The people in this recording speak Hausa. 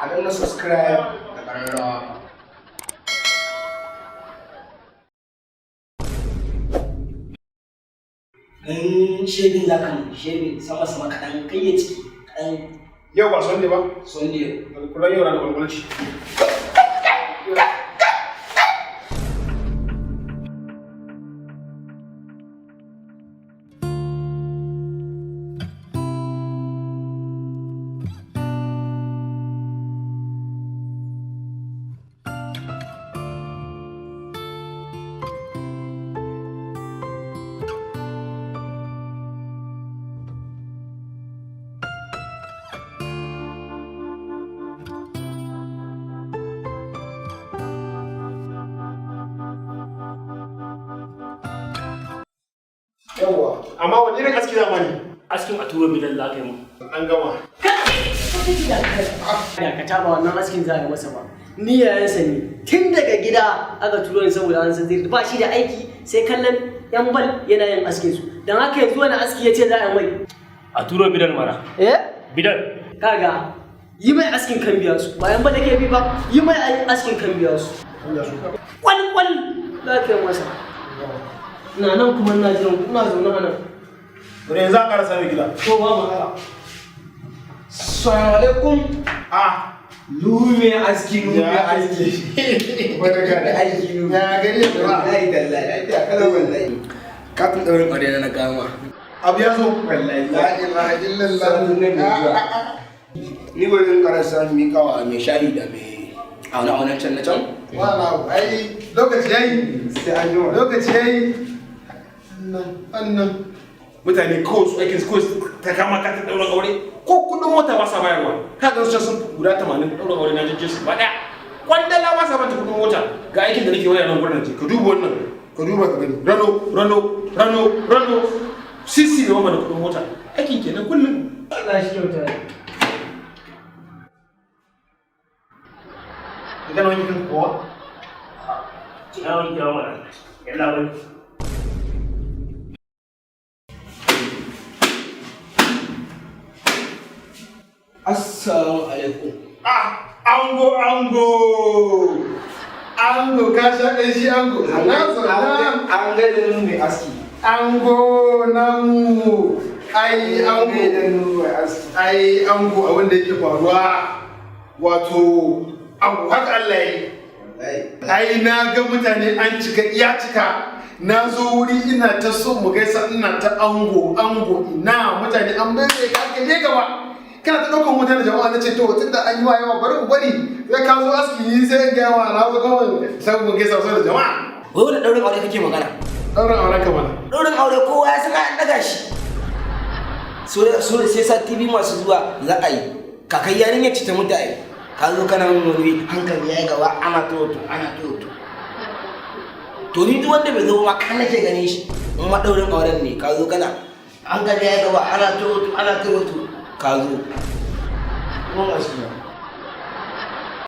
a danna subscribe da ƙararrawa. Shebin za ka mu, shebin sama-sama kaɗan, kai ya ciki kaɗan. Yau ba Sunday ba? Sunday. Kuran yau ranar kwalkwalci. Yawwa, amma wani irin aski za ne? Askin a turo bidan za ka yi mu. An gama. Ka taɓa wannan askin za a yi masa ba. Ni yayansa ne, tun daga gida aka turo ni saboda an san zai ba shi da aiki sai kallon yan bal yana yin askin su. Don haka yanzu wani aski ya ce za a yi mai. A turo bidan mara. Bidan. Kaga, yi mai askin kan biya su. Bayan ba da ke bi ba, yi mai askin kan biya su. Kwal za ka yi masa. Ina nan kuma ina jiran ina zaune a nan. Bari yanzu a ƙara sami gida. To ba matsala. Assalamu alaikum. Lume aski lume aski. Barka da aiki lume. Ya gari da ba. Wallahi tallahi ai ta kala wallahi. Kafin ɗaurin ƙwarya na gama. Abu ya zo. Wallahi. La ilaha illallah. Ni wajen karasa miƙawa mai shayi da mai auna-aunan can na can. Wala ai lokaci yayi. Sai an yi Lokaci yayi. Annan. Mutane kawai su aikin kawai ta kama ka ta ɗaurin aure ko kuɗin mota ba sa bayarwa. Ka ga sun guda 80 ɗaurin aure na jajje su ba ɗaya. Kwandala ba sa bata kuɗin mota ga aikin da nake waya nan gurin ce. Ka duba wannan. Ka duba ka gani. Rano. Sisi ne wannan kuɗin mota. Aikin kenan kullum. Allah shi kyauta. Idan wani kin kowa. Na wani kira mana. Yalla bai. Assalamu alaikum. Ango ka sha ɗan shi ango. An ga da lume aski. Ango namu. Ai ango. Ai ango abin da yake faruwa. Wato abu haka Allah yi. Ai na ga mutane an cika iya cika. Na zo wuri ina ta so mu gaisa ina ta ango ina mutane an bai ka ke gaba. Kana ta ɗaukan mutane jama'a na ce to tunda an yi wa yawa bari mu bari sai ka zo aski ni sai ga yawa na zo kawai sai mu gaisa da jama'a. Wai wani ɗaurin aure kake magana? Ɗaurin auren ka mana. Ɗaurin aure kowa ya san an ɗaga shi. So sai sa TV masu zuwa za a yi. Kakai yarinya ce ta mutu ai. Ka zo kana wani hankali ya yi gaba ana toto. To ni duk wanda bai zo ba kan nake gane shi. In ma ɗaurin auren ne ka zo kana hankali ya yi gaba ana toto. Ka zo. Kuma masu